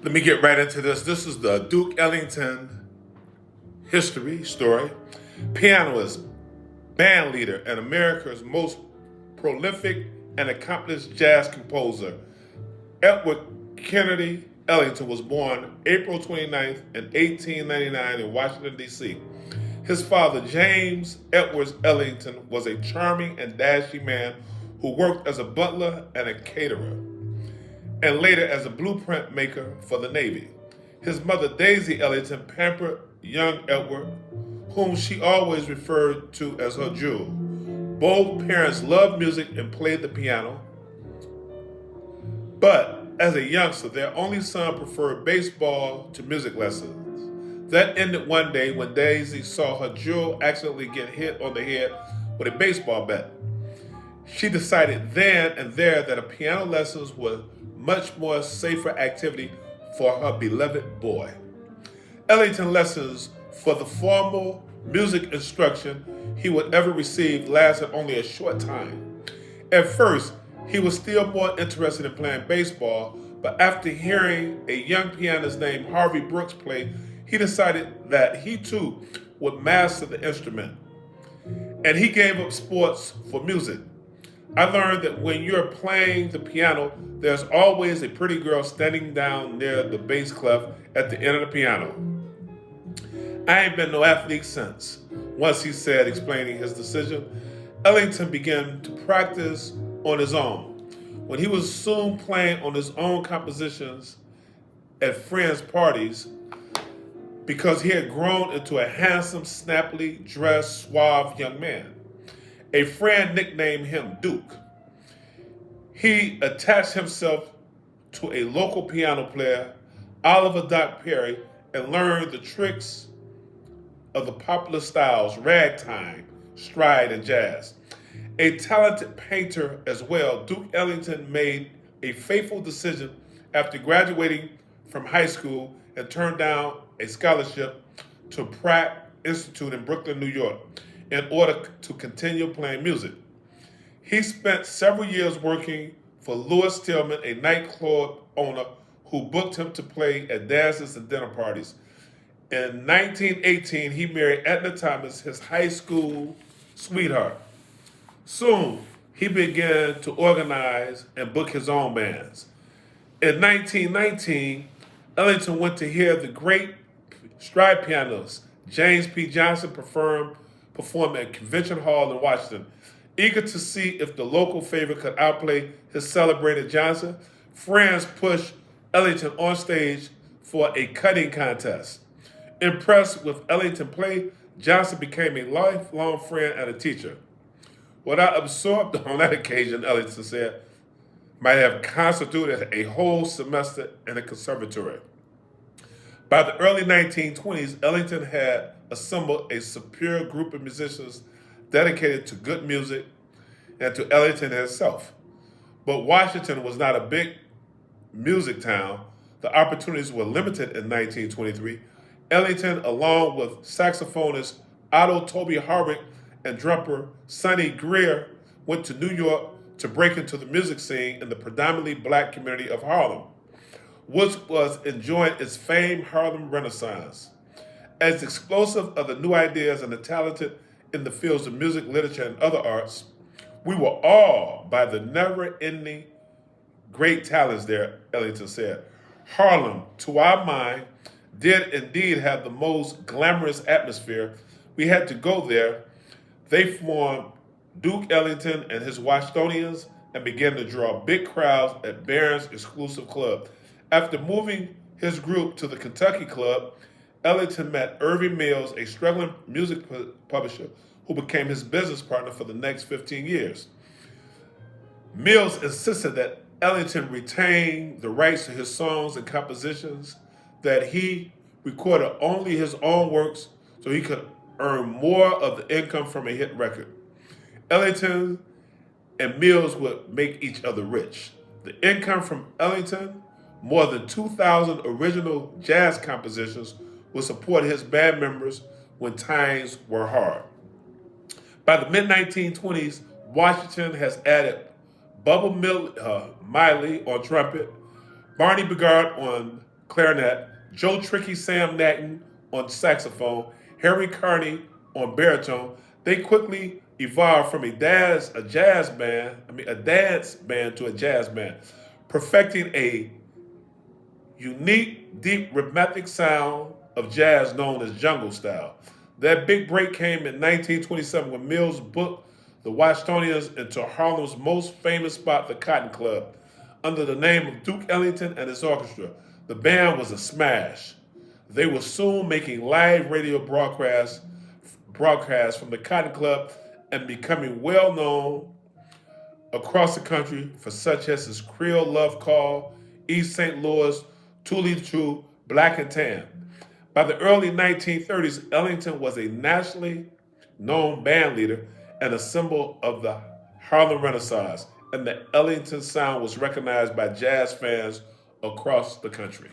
Let me get right into this. This is the Duke Ellington history story. Pianist, band leader, and America's most prolific and accomplished jazz composer, Edward Kennedy Ellington was born April 29th in 1899 in Washington, D.C. His father, James Edwards Ellington, was a charming and dashing man who worked as a butler and a caterer, and later as a blueprint maker for the Navy. His mother, Daisy Ellington, pampered young Edward, whom she always referred to as her jewel. Both parents loved music and played the piano, but as a youngster, their only son preferred baseball to music lessons. That ended one day when Daisy saw her jewel accidentally get hit on the head with a baseball bat. She decided then and there that a piano lessons was much more safer activity for her beloved boy. Ellington lessons for the formal music instruction he would ever receive lasted only a short time. At first, he was still more interested in playing baseball, but after hearing a young pianist named Harvey Brooks play, he decided that he too would master the instrument. And he gave up sports for music. I learned that when you're playing the piano, there's always a pretty girl standing down near the bass clef at the end of the piano. I ain't been no athlete since. Once he said, explaining his decision, Ellington began to practice on his own. When he was soon playing on his own compositions at friends' parties, because he had grown into a handsome, snappily dressed, suave young man. A friend nicknamed him Duke. He attached himself to a local piano player, Oliver Doc Perry, and learned the tricks of the popular styles ragtime, stride, and jazz. A talented painter as well, Duke Ellington made a fateful decision after graduating from high school and turned down a scholarship to Pratt Institute in Brooklyn, New York, in order to continue playing music. He spent several years working for Louis Tillman, a nightclub owner who booked him to play at dances and dinner parties. In 1918, he married Edna Thomas, his high school sweetheart. Soon, he began to organize and book his own bands. In 1919, Ellington went to hear the great stride pianist James P. Johnson perform at Convention Hall in Washington. Eager to see if the local favorite could outplay his celebrated Johnson, friends pushed Ellington on stage for a cutting contest. Impressed with Ellington's play, Johnson became a lifelong friend and a teacher. What I absorbed on that occasion, Ellington said, might have constituted a whole semester in a conservatory. By the early 1920s, Ellington had assembled a superior group of musicians dedicated to good music and to Ellington himself. But Washington was not a big music town. The opportunities were limited in 1923. Ellington, along with saxophonist Otto Toby Harvick and drummer Sonny Greer, went to New York to break into the music scene in the predominantly black community of Harlem, which was enjoying its famed Harlem Renaissance. As explosive of the new ideas and the talented in the fields of music, literature, and other arts, we were awed by the never-ending great talents there, Ellington said. Harlem, to our mind, did indeed have the most glamorous atmosphere. We had to go there. They formed Duke Ellington and his Washingtonians and began to draw big crowds at Barron's exclusive club. After moving his group to the Kentucky Club, Ellington met Irving Mills, a struggling music publisher who became his business partner for the next 15 years. Mills insisted that Ellington retain the rights to his songs and compositions, that he recorded only his own works so he could earn more of the income from a hit record. Ellington and Mills would make each other rich. The income from Ellington, more than 2,000 original jazz compositions, would support his band members when times were hard. By the mid-1920s, Washington has added Miley on trumpet, Barney Bigard on clarinet, Joe Tricky Sam Natton on saxophone, Harry Carney on baritone. They quickly evolved from a dance band to a jazz band, perfecting a unique, deep, rhythmic sound of jazz known as jungle style. That big break came in 1927 when Mills booked the Washingtonians into Harlem's most famous spot, the Cotton Club, under the name of Duke Ellington and his orchestra. The band was a smash. They were soon making live radio broadcasts from the Cotton Club and becoming well known across the country for such as his Creole Love Call, East St. Louis, Tule True, Black and Tan. By the early 1930s, Ellington was a nationally known band leader and a symbol of the Harlem Renaissance, and the Ellington sound was recognized by jazz fans across the country.